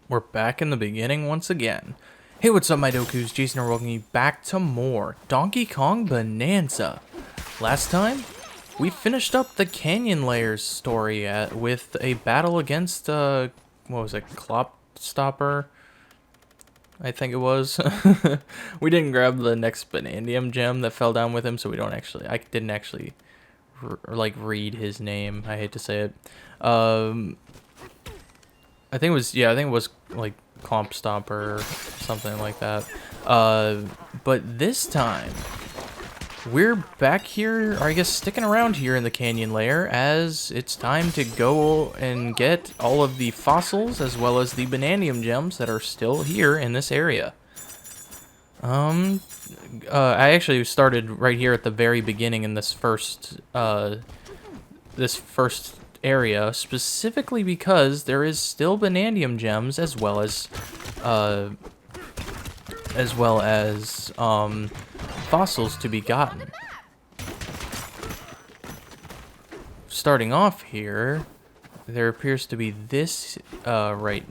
We're back in the beginning once again. Hey, what's up, my Dokus? Jason and welcoming you back to more Donkey Kong Bonanza. Last time, we finished up the Canyon Layers story with a battle against, what was it, Clop Stopper? I think it was. We didn't grab the next Banandium gem that fell down with him, so I didn't actually, read his name. I hate to say it. I think it was like Clomp Stomper or something like that. But this time, we're back here, or I guess sticking around here in the Canyon Layer, as it's time to go and get all of the fossils as well as the Banandium gems that are still here in this area. I actually started right here at the very beginning in this first area, specifically because there is still Banandium gems as well as fossils to be gotten. Starting off here, there appears to be this right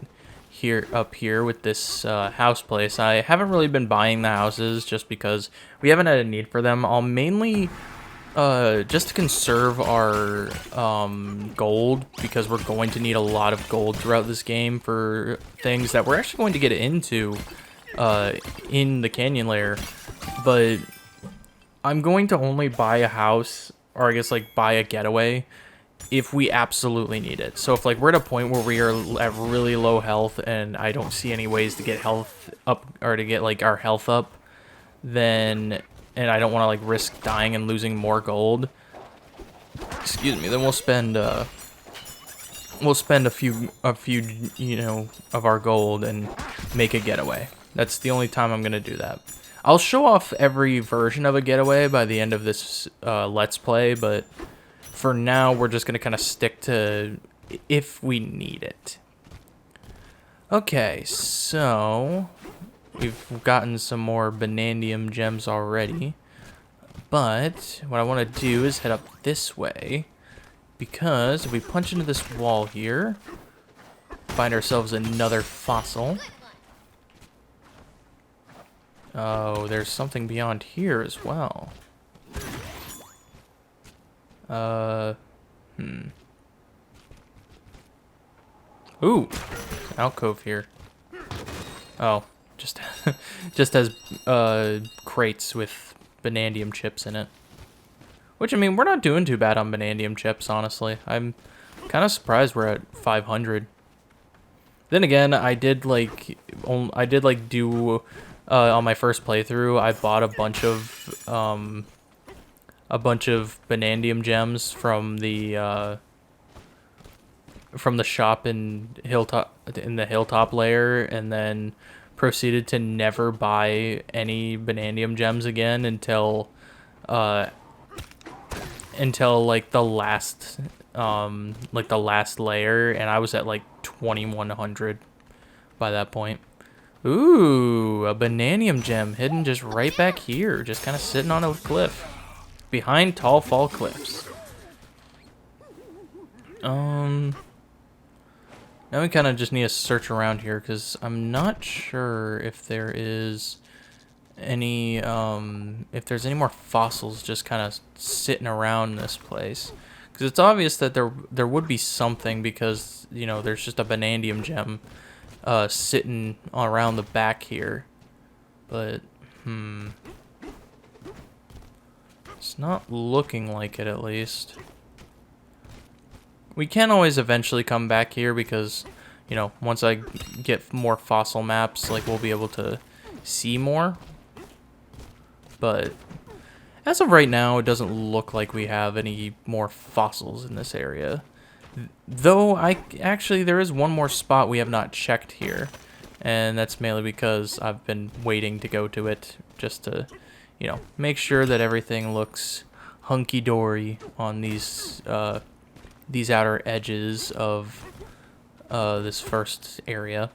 here up here with this house place. I haven't really been buying the houses just because we haven't had a need for them. I'll mainly just to conserve our gold, because we're going to need a lot of gold throughout this game for things that we're actually going to get into in the Canyon Layer. But I'm going to only buy a house, or I guess like buy a getaway, if we absolutely need it. So if like we're at a point where we are at really low health and I don't see any ways to get health up, or to get like our health up, then, and I don't want to like risk dying and losing more gold, excuse me, then we'll spend a few you know of our gold and make a getaway. That's the only time I'm gonna do that. I'll show off every version of a getaway by the end of this let's play, but for now we're just gonna kind of stick to if we need it. Okay, so we've gotten some more Banandium gems already, but what I want to do is head up this way, because if we punch into this wall here, find ourselves another fossil. Oh, there's something beyond here as well. Ooh, alcove here. Oh, just just has crates with Banandium chips in it. Which, I mean, we're not doing too bad on Banandium chips, honestly. I'm kind of surprised we're at 500. Then again, I did do on my first playthrough, I bought a bunch of Banandium gems from the shop in the hilltop layer, and then proceeded to never buy any Banandium gems again until like the last layer, and I was at like 2100 by that point. Ooh, a Banandium gem hidden just right back here, just kind of sitting on a cliff behind tall fall cliffs. Now we kind of just need to search around here, because I'm not sure if there is any if there's any more fossils just kind of sitting around this place, because it's obvious that there would be something, because you know there's just a Banandium gem sitting around the back here, but it's not looking like it, at least. We can always eventually come back here, because, you know, once I get more fossil maps, like, we'll be able to see more. But as of right now, it doesn't look like we have any more fossils in this area. Though, there is one more spot we have not checked here. And that's mainly because I've been waiting to go to it, just to, you know, make sure that everything looks hunky-dory on these outer edges of this first area.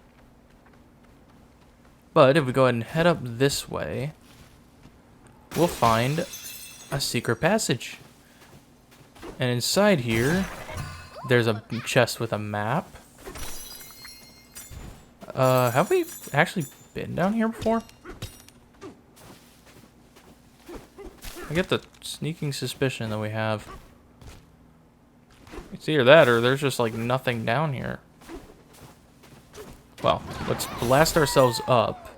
But if we go ahead and head up this way, we'll find a secret passage. And inside here, there's a chest with a map, Have we actually been down here before? I get the sneaking suspicion that we have. It's either that or there's just like nothing down here. Well, let's blast ourselves up.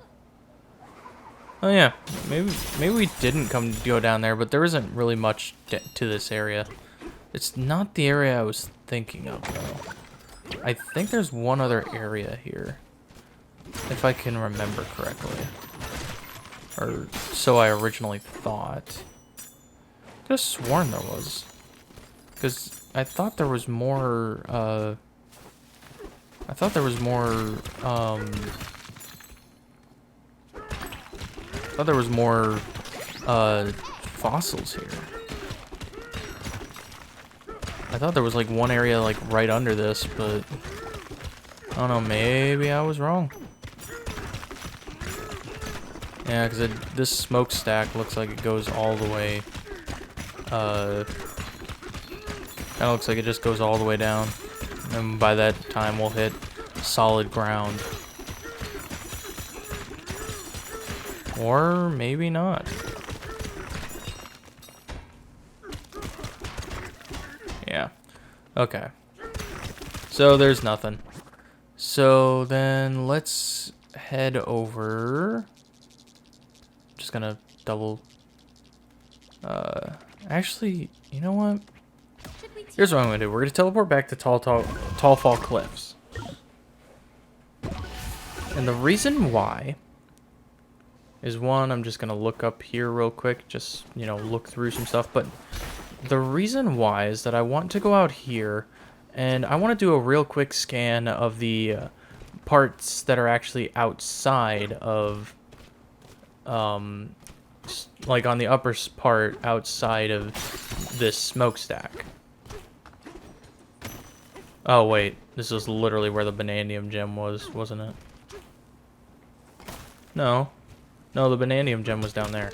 Oh yeah, maybe we didn't go down there, but there isn't really much to this area. It's not the area I was thinking of, though. I think there's one other area here, if I can remember correctly. Or so I originally thought. I could have sworn there was. Because I thought there was more, I thought there was more fossils here. I thought there was like one area like right under this, but I don't know, maybe I was wrong. Yeah, because this smokestack looks like it goes all the way, kind of looks like it just goes all the way down. And by that time we'll hit solid ground. Or maybe not. Yeah. Okay. So there's nothing. So then let's head over. Just gonna double. Actually, you know what? Here's what I'm gonna do. We're gonna teleport back to Tall Fall Cliffs. And the reason why is, one, I'm just gonna look up here real quick, just, you know, look through some stuff, but the reason why is that I want to go out here and I want to do a real quick scan of the parts that are actually outside of, like on the upper part outside of this smokestack. Oh wait, this is literally where the Banandium Gem was, wasn't it? No. No, the Banandium Gem was down there.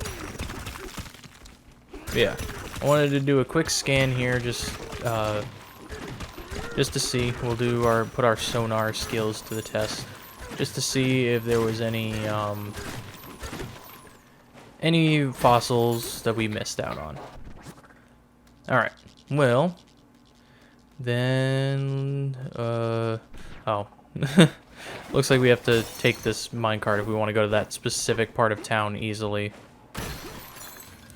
Yeah. I wanted to do a quick scan here, just to see. We'll do put our sonar skills to the test, just to see if there was any fossils that we missed out on. All right. Well, then, oh, looks like we have to take this minecart if we want to go to that specific part of town easily.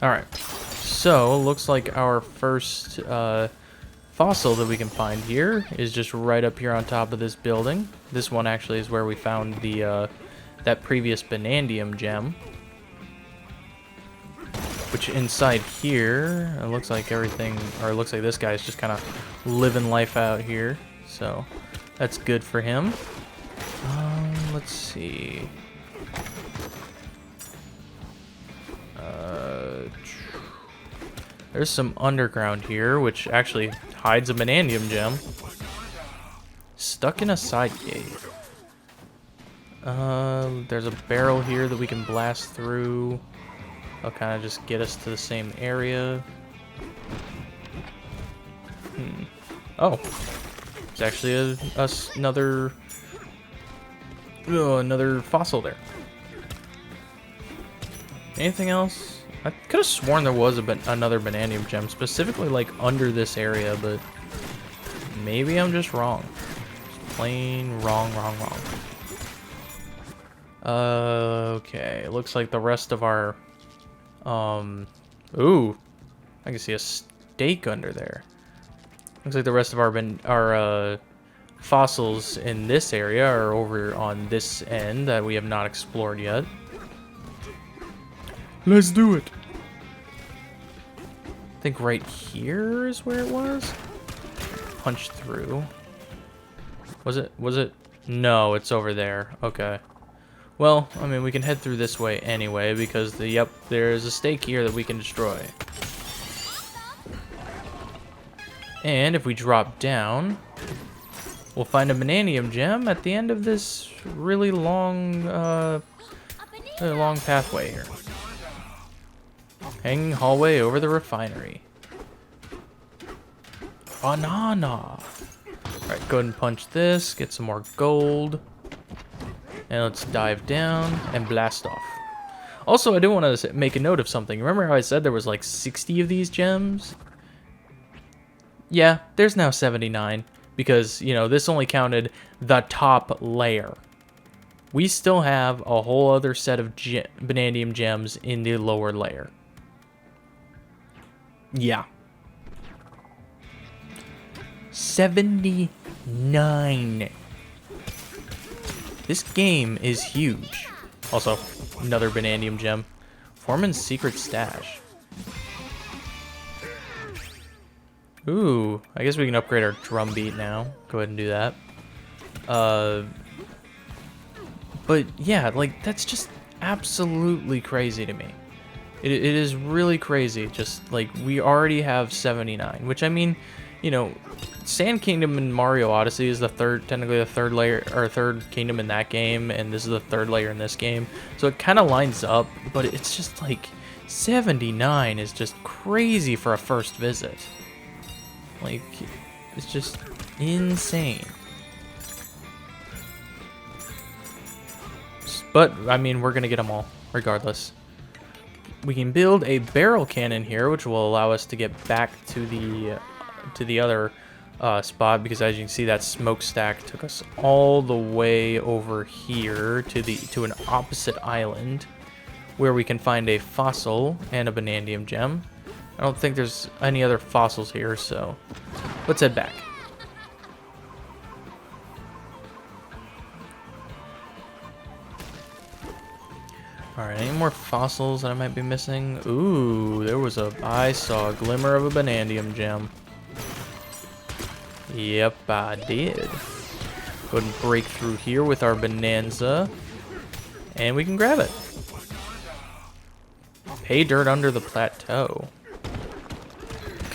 All right. So, looks like our first fossil that we can find here is just right up here on top of this building. This one actually is where we found the that previous Banandium gem. Which inside here, it looks like everything, or it looks like this guy's just kind of living life out here. So, that's good for him. Let's see. There's some underground here, which actually hides a Banandium gem. Stuck in a side cave. There's a barrel here that we can blast through. I'll kind of just get us to the same area. Oh. There's actually another fossil there. Anything else? I could have sworn there was another Banandium gem, specifically like under this area, but maybe I'm just wrong. Just plain wrong. Okay, looks like the rest of our, ooh, I can see a stake under there. Looks like the rest of our fossils in this area are over on this end that we have not explored yet. Let's do it. I think right here is where it was. Punch through. Was it? No, it's over there. Okay. Well, I mean, we can head through this way anyway because there's a stake here that we can destroy. And if we drop down, we'll find a Banandium gem at the end of this really long pathway here. Hanging hallway over the refinery. Banana. Alright, go ahead and punch this. Get some more gold. And let's dive down and blast off. Also, I do want to make a note of something. Remember how I said there was like 60 of these gems? Yeah, there's now 79 because, you know, this only counted the top layer. We still have a whole other set of Banandium gems in the lower layer. Yeah. 79. This game is huge. Also, another Banandium gem. Foreman's secret stash. Ooh, I guess we can upgrade our drum beat now. Go ahead and do that. But yeah, like, that's just absolutely crazy to me. It is really crazy. Just, like, we already have 79, which, I mean, you know, Sand Kingdom in Mario Odyssey is technically the third layer, or third kingdom in that game, and this is the third layer in this game. So it kind of lines up, but it's just, like, 79 is just crazy for a first visit. Like, it's just insane. But, I mean, we're going to get them all, regardless. We can build a barrel cannon here, which will allow us to get back to the other spot, because as you can see, that smokestack took us all the way over here to an opposite island, where we can find a fossil and a Banandium gem. I don't think there's any other fossils here, so let's head back. Alright, any more fossils that I might be missing? Ooh, I saw a glimmer of a Banandium gem. Yep, I did. Go ahead and break through here with our Bananza, and we can grab it. Pay dirt under the plateau.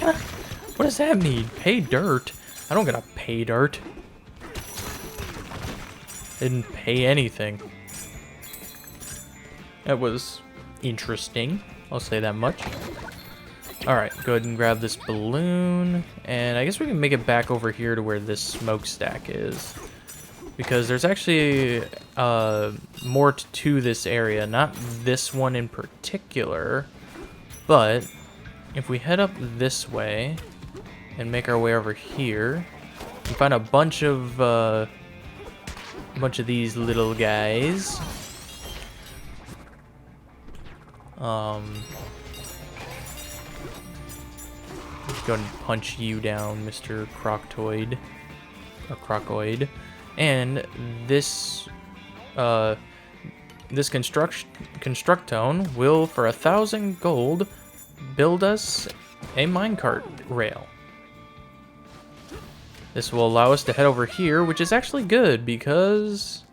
What does that mean? Pay dirt? I don't gotta pay dirt. Didn't pay anything. That was interesting. I'll say that much. Alright, go ahead and grab this balloon. And I guess we can make it back over here to where this smokestack is. Because there's actually more to this area. Not this one in particular. But if we head up this way and make our way over here, we find a bunch of these little guys. Let's go and punch you down, Mr. Croctoid. Or Crocoid. And this this constructone will, for 1,000 gold, build us a minecart rail. This will allow us to head over here, which is actually good because,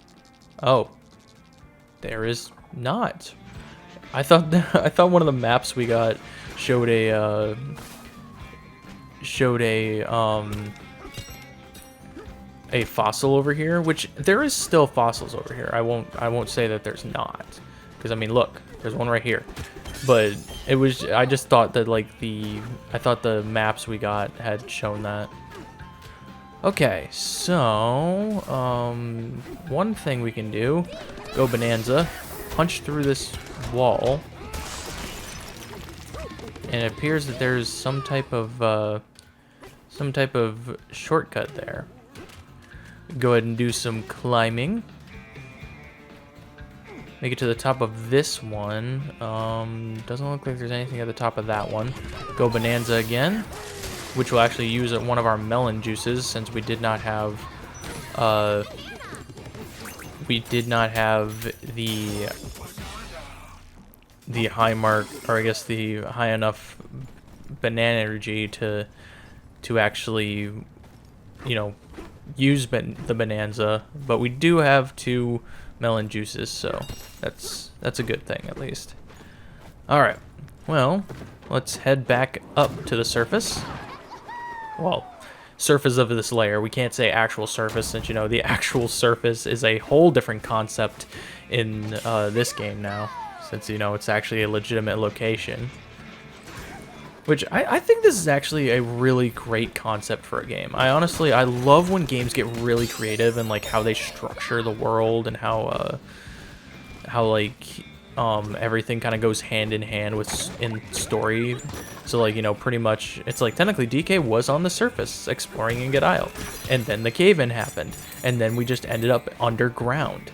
oh, there is not. I thought one of the maps we got showed a fossil over here, which there is still fossils over here. I won't say that there's not, because I mean, look, there's one right here. But I just thought that, like, I thought the maps we got had shown that. Okay, so one thing we can do, go Bananza, punch through this wall, and it appears that there's some type of shortcut there. Go ahead and do some climbing. Make it to the top of this one. Doesn't look like there's anything at the top of that one. Go Bananza again, which will actually use one of our melon juices, since we did not have the high mark, or I guess the high enough banana energy to actually, you know, use the Bananza, but we do have 2 melon juices, so that's a good thing at least. Alright, well, let's head back up to the surface. Well, surface of this layer. We can't say actual surface, since, you know, the actual surface is a whole different concept in this game now, since, you know, it's actually a legitimate location. Which I think this is actually a really great concept for a game. I love when games get really creative and like how they structure the world and how like everything kind of goes hand in hand with in story. So like, you know, pretty much it's like technically DK was on the surface exploring Ingot Isle, and then the cave-in happened, and then we just ended up underground.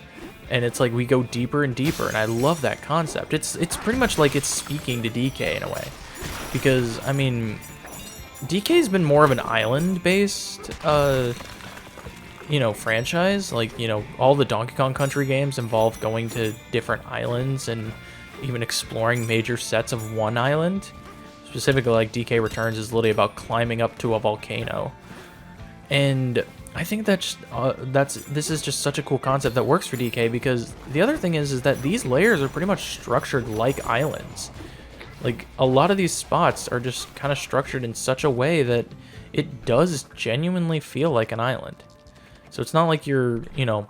And it's like we go deeper and deeper, and I love that concept. It's pretty much like it's speaking to DK in a way. Because, I mean, DK's been more of an island-based, you know, franchise. Like, you know, all the Donkey Kong Country games involve going to different islands and even exploring major sets of one island. Specifically, like, DK Returns is literally about climbing up to a volcano. And I think this is just such a cool concept that works for DK, because the other thing is that these layers are pretty much structured like islands. Like, a lot of these spots are just kind of structured in such a way that it does genuinely feel like an island. So it's not like you're, you know,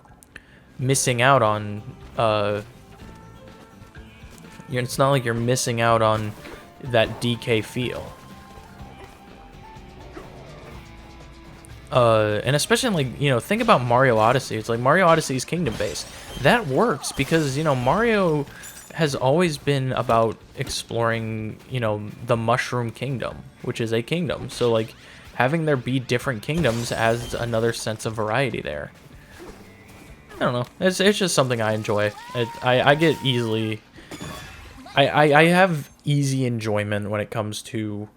missing out on, it's not like you're missing out on that DK feel. And especially, like, you know, think about Mario Odyssey. It's like Mario Odyssey is kingdom-based. That works because, you know, Mario has always been about exploring, you know, the Mushroom Kingdom, which is a kingdom. So, like, having there be different kingdoms adds another sense of variety there. I don't know. It's just something I enjoy. I get easily... I have easy enjoyment when it comes to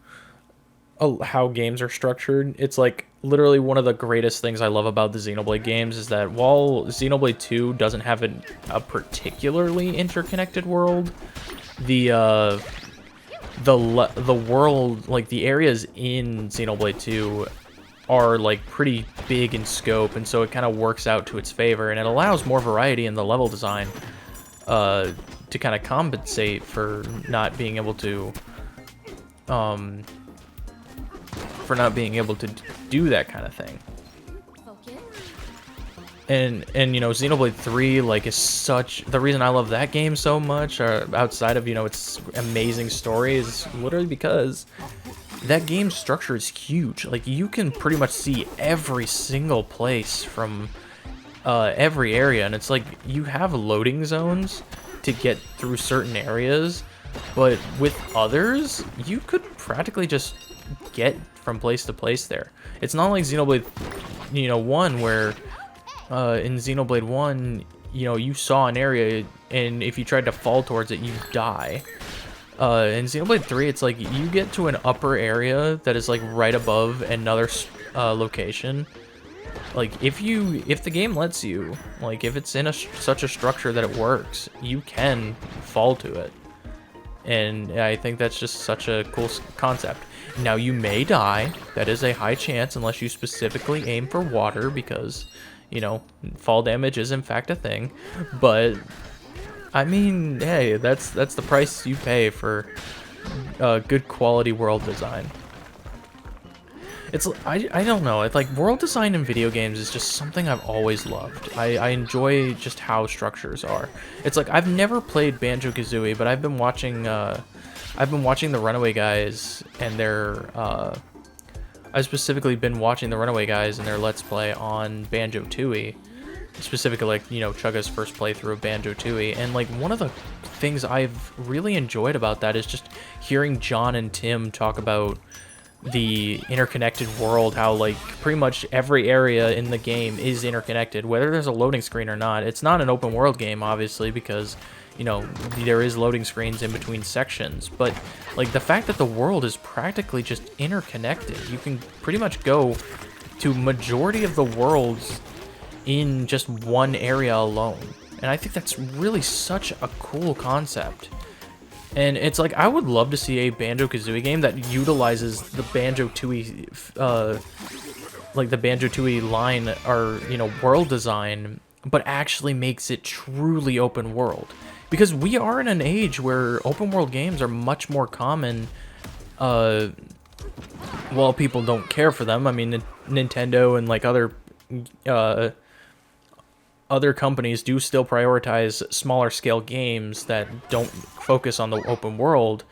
how games are structured. It's like literally one of the greatest things I love about the Xenoblade games is that while Xenoblade 2 doesn't have a particularly interconnected world, the world, like the areas in Xenoblade 2 are like pretty big in scope, and so it kind of works out to its favor, and it allows more variety in the level design to kind of compensate for not being able to do that kind of thing. And you know, Xenoblade 3 like is such the reason I love that game so much, outside of, you know, its amazing story, is literally because that game's structure is huge. Like, you can pretty much see every single place from every area, and it's like you have loading zones to get through certain areas, but with others you could practically just get from place to place there. It's not like Xenoblade, you know, 1 where in Xenoblade 1, you know, you saw an area and if you tried to fall towards it, you die. In Xenoblade 3, it's like you get to an upper area that is like right above another location. Like, if the game lets you, like, if it's in such a structure that it works, you can fall to it. And I think that's just such a cool concept. Now, you may die. That is a high chance unless you specifically aim for water, because, you know, fall damage is in fact a thing. But I mean, hey, that's the price you pay for good quality world design. It's I don't know. It's like world design in video games is just something I've always loved. I enjoy just how structures are. It's like I've never played Banjo-Kazooie, but I've been watching the Runaway guys and their I've specifically been watching the Runaway guys and their Let's Play on Banjo-Tooie. Specifically, like, you know, Chugga's first playthrough of Banjo-Tooie, and like one of the things I've really enjoyed about that is just hearing John and Tim talk about the interconnected world, how like pretty much every area in the game is interconnected, whether there's a loading screen or not. It's not an open world game, obviously, because, you know, there is loading screens in between sections, but like the fact that the world is practically just interconnected, you can pretty much go to majority of the worlds in just one area alone. And I think that's really such a cool concept. And it's like, I would love to see a Banjo-Kazooie game that utilizes the Banjo-Tooie, like the Banjo-Tooie line, or, you know, world design, but actually makes it truly open world. Because we are in an age where open world games are much more common, while people don't care for them. I mean, Nintendo and like other companies do still prioritize smaller scale games that don't focus on the open world.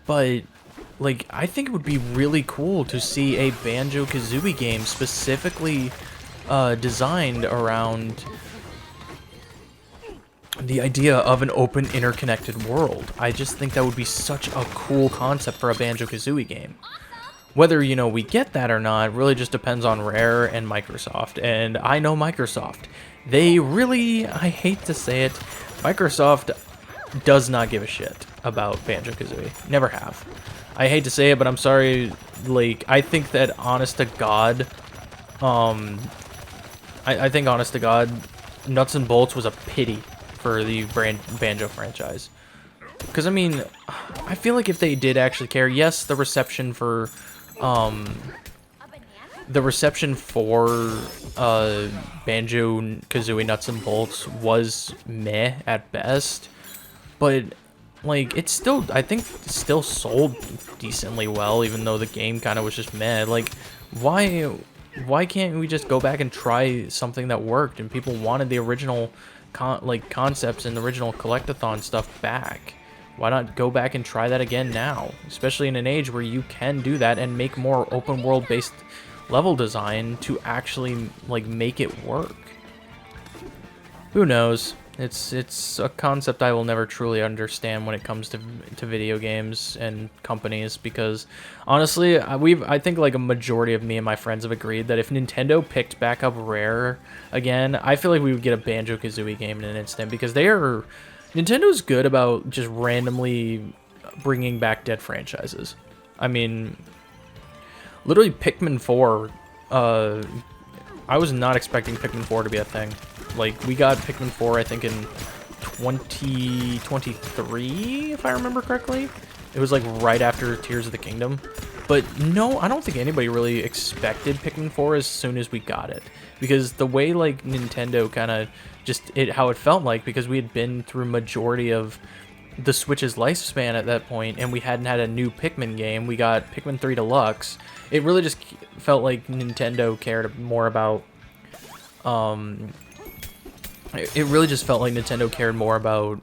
but like I think it would be really cool to see a Banjo-Kazooie game specifically designed around the idea of an open, interconnected world. I just think that would be such a cool concept for a Banjo-Kazooie game. Whether, you know, we get that or not really just depends on Rare and Microsoft. And I know Microsoft. They really, I hate to say it, Microsoft does not give a shit about Banjo-Kazooie. Never have. I hate to say it, but I'm sorry, like, I think that honest to God, I think honest to God, Nuts and Bolts was a pity for the Banjo franchise. Because, I mean, I feel like if they did actually care, yes, the reception for Banjo-Kazooie Nuts and Bolts was meh at best, but like it's still, I think, still sold decently well, even though the game kind of was just meh. Like, why can't we just go back and try something that worked and people wanted the original concepts and the original collectathon stuff back? Why not go back and try that again now? Especially in an age where you can do that and make more open world based level design to actually like make it work. Who knows? It's a concept I will never truly understand when it comes to video games and companies, because honestly, I think like a majority of me and my friends have agreed that if Nintendo picked back up Rare again, I feel like we would get a Banjo-Kazooie game in an instant, because Nintendo's good about just randomly bringing back dead franchises. I mean, literally Pikmin 4, I was not expecting Pikmin 4 to be a thing. Like, we got Pikmin 4, I think, in 2023, if I remember correctly. It was, like, right after Tears of the Kingdom. But, no, I don't think anybody really expected Pikmin 4 as soon as we got it. Because the way, like, Nintendo kind of how it felt like, because we had been through majority of the Switch's lifespan at that point, and we hadn't had a new Pikmin game. We got Pikmin 3 Deluxe. It really just felt like Nintendo cared more about, it really just felt like Nintendo cared more about,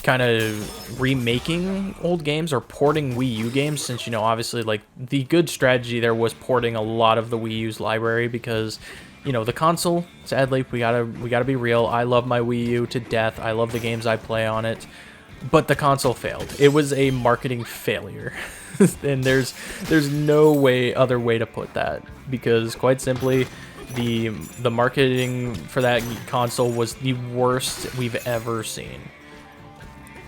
kind of remaking old games or porting Wii U games, since, you know, obviously, like, the good strategy there was porting a lot of the Wii U's library, because, you know, the console, sadly, we gotta be real, I love my Wii U to death, I love the games I play on it, but the console failed. It was a marketing failure. And there's no other way to put that, because quite simply, the marketing for that console was the worst we've ever seen.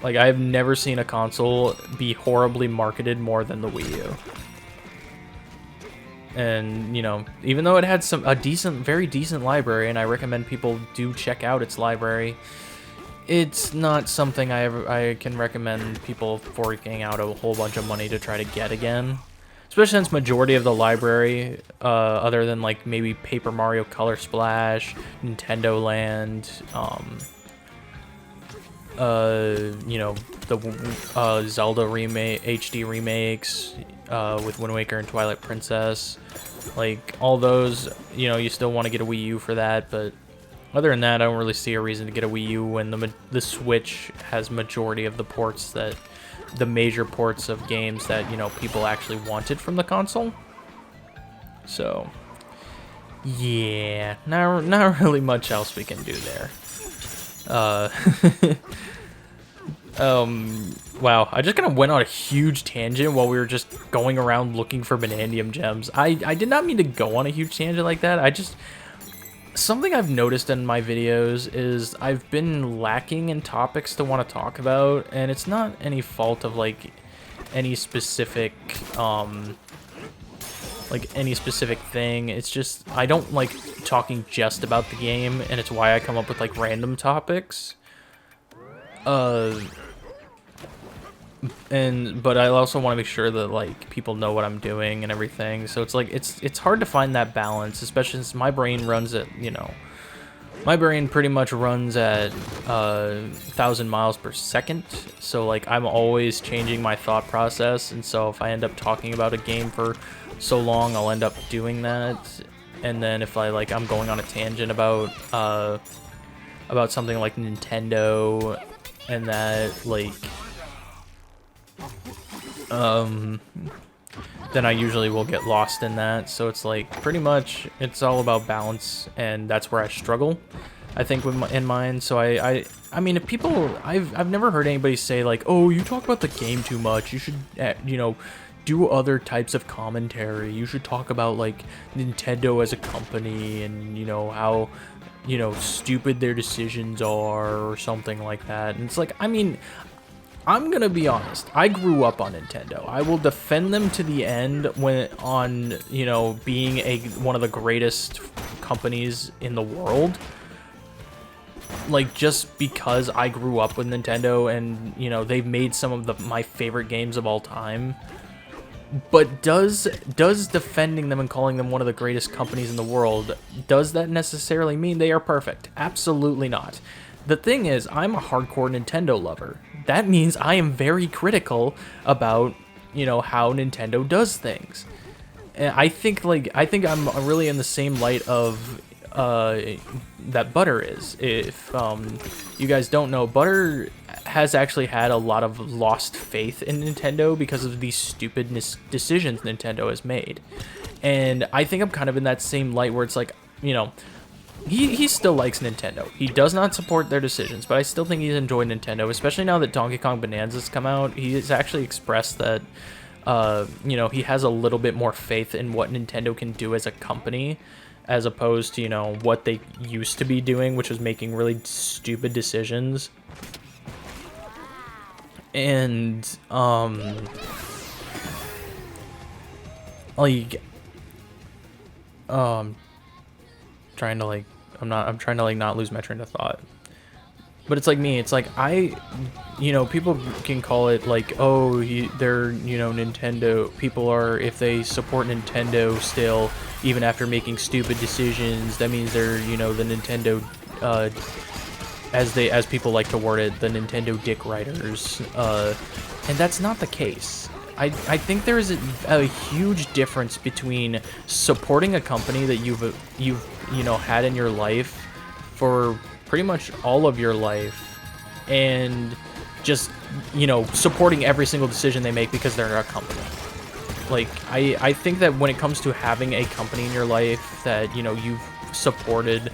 Like, I've never seen a console be horribly marketed more than the Wii U. And, you know, even though it had very decent library, and I recommend people do check out its library, it's not something I can recommend people forking out a whole bunch of money to try to get again. Especially since majority of the library, other than like maybe Paper Mario Color Splash, Nintendo Land, you know, the Zelda HD remakes, with Wind Waker and Twilight Princess, like all those, you know, you still want to get a Wii U for that, but other than that, I don't really see a reason to get a Wii U when the Switch has majority of the major ports of games that, you know, people actually wanted from the console. So, yeah, not really much else we can do there. Wow, I just kind of went on a huge tangent while we were just going around looking for Banandium Gems. I did not mean to go on a huge tangent like that. Something I've noticed in my videos is I've been lacking in topics to want to talk about, and it's not any fault of, like, any specific thing. It's just, I don't like talking just about the game, and it's why I come up with, like, random topics. But I also want to make sure that, like, people know what I'm doing and everything. So it's like it's hard to find that balance, especially since my brain runs at, you know, my brain pretty much runs at 1,000 miles per second. So like I'm always changing my thought process, and so if I end up talking about a game for so long, I'll end up doing that. And then if I'm going on a tangent about something like Nintendo, and that, like, then I usually will get lost in that. So it's like pretty much it's all about balance, and that's where I struggle, I think, with in mine. So I mean, if people, I've never heard anybody say like, oh, you talk about the game too much. You should, you know, do other types of commentary. You should talk about like Nintendo as a company and, you know, how, you know, stupid their decisions are or something like that. And it's like, I mean, I'm gonna be honest. I grew up on Nintendo. I will defend them to the end when on, you know, being one of the greatest companies in the world. Like, just because I grew up with Nintendo and, you know, they've made some of my favorite games of all time. But does defending them and calling them one of the greatest companies in the world, does that necessarily mean they are perfect? Absolutely not. The thing is, I'm a hardcore Nintendo lover. That means I am very critical about, you know, how Nintendo does things. And I think I'm really in the same light of that Butter is. If you guys don't know, Butter has actually had a lot of lost faith in Nintendo because of these stupid decisions Nintendo has made. And I think I'm kind of in that same light where it's like, you know, he still likes Nintendo. He does not support their decisions, but I still think he's enjoyed Nintendo, especially now that Donkey Kong Bonanza's come out. He has actually expressed that, you know, he has a little bit more faith in what Nintendo can do as a company, as opposed to, you know, what they used to be doing, which was making really stupid decisions. And, like, trying to, like, I'm trying to, like, not lose my train of thought. But it's like me, it's like you know, people can call it like, oh, they're, you know, Nintendo, people are, if they support Nintendo still, even after making stupid decisions, that means they're, you know, the Nintendo, as people like to word it, the Nintendo dick riders, and that's not the case. I think there is a huge difference between supporting a company that you've you know, had in your life for pretty much all of your life, and just, you know, supporting every single decision they make because they're a company. Like, I think that when it comes to having a company in your life that, you know, you've supported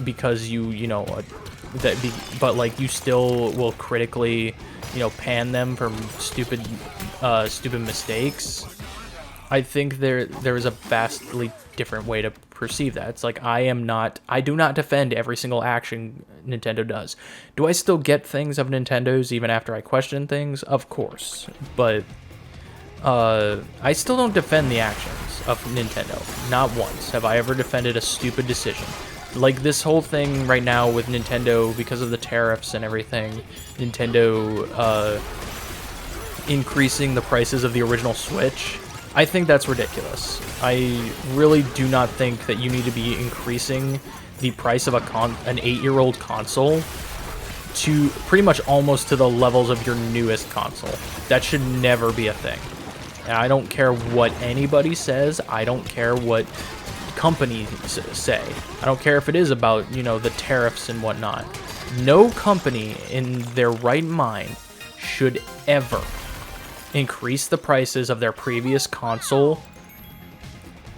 because you know, but like you still will critically, you know, pan them for stupid mistakes, I think there is a vastly different way to perceive that. It's like, I do not defend every single action Nintendo does. Do I still get things of Nintendo's even after I question things? Of course. But I still don't defend the actions of Nintendo. Not once have I ever defended a stupid decision. Like this whole thing right now with Nintendo, because of the tariffs and everything, Nintendo increasing the prices of the original Switch, I think that's ridiculous. I really do not think that you need to be increasing the price of an 8-year-old console to pretty much almost to the levels of your newest console. That should never be a thing. And I don't care what anybody says. I don't care what companies say. I don't care if it is about, you know, the tariffs and whatnot. No company in their right mind should ever increase the prices of their previous console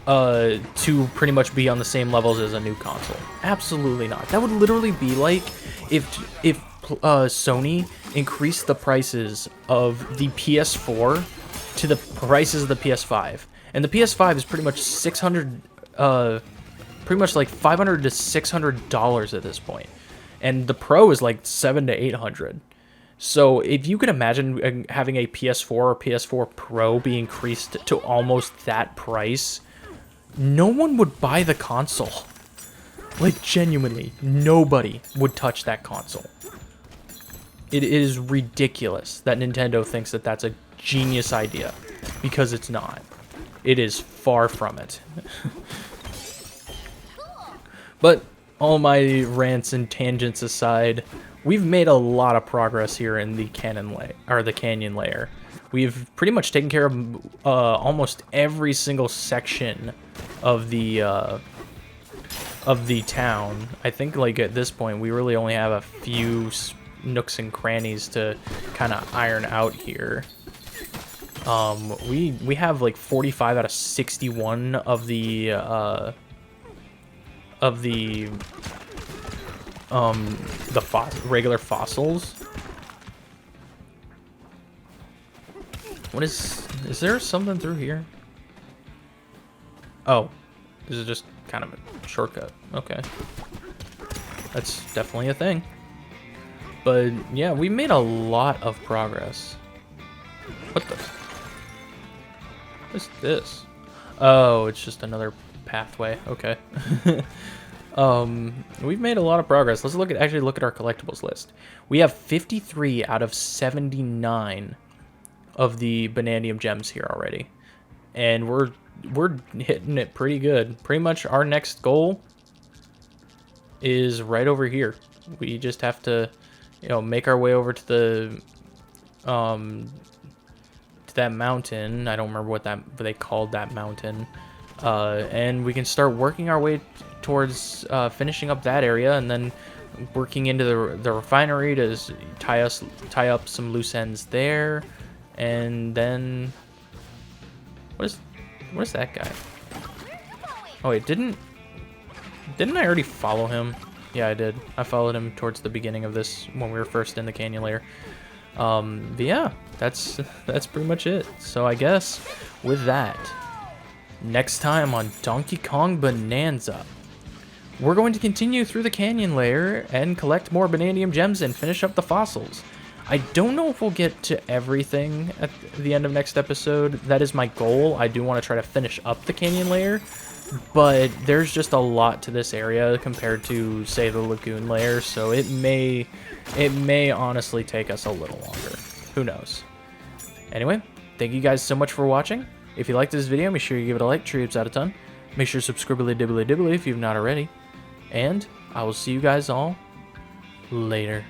to pretty much be on the same levels as a new console. Absolutely not. That would literally be like if Sony increased the prices of the PS4 to the prices of the PS5. And the PS5 is pretty much pretty much like $500 to $600 at this point. And the Pro is like $700 to $800. So if you can imagine having a PS4 or PS4 Pro be increased to almost that price, no one would buy the console. Like, genuinely, nobody would touch that console. It is ridiculous that Nintendo thinks that that's a genius idea, because it's not. It is far from it. But all my rants and tangents aside, we've made a lot of progress here in the canyon layer. We've pretty much taken care of almost every single section of the town. I think, like, at this point we really only have a few nooks and crannies to kind of iron out here. We have like 45 out of 61 of the regular fossils. What is there something through here? Oh, this is just kind of a shortcut. Okay. That's definitely a thing. But yeah, we made a lot of progress. What the? What's this? Oh, it's just another pathway. Okay. We've made a lot of progress. Let's actually look at our collectibles list. We have 53 out of 79 of the Banandium gems here already. And we're hitting it pretty good. Pretty much our next goal is right over here. We just have to, you know, make our way over to the to that mountain. I don't remember what they called that mountain. And we can start working our way towards finishing up that area, and then working into the refinery to tie up some loose ends there, and then what is that guy? Oh wait, didn't I already follow him? Yeah, I did. I followed him towards the beginning of this when we were first in the canyon layer. But yeah, that's pretty much it. So I guess with that, next time on Donkey Kong Bananza, we're going to continue through the canyon layer and collect more Banandium gems and finish up the fossils. I don't know if we'll get to everything at the end of next episode. That is my goal. I do want to try to finish up the canyon layer, but there's just a lot to this area compared to, say, the lagoon layer, so it may honestly take us a little longer. Who knows? Anyway, thank you guys so much for watching. If you liked this video, make sure you give it a like. Tree out a ton. Make sure to subscribe dibbly dibbly if you've not already. And I will see you guys all later.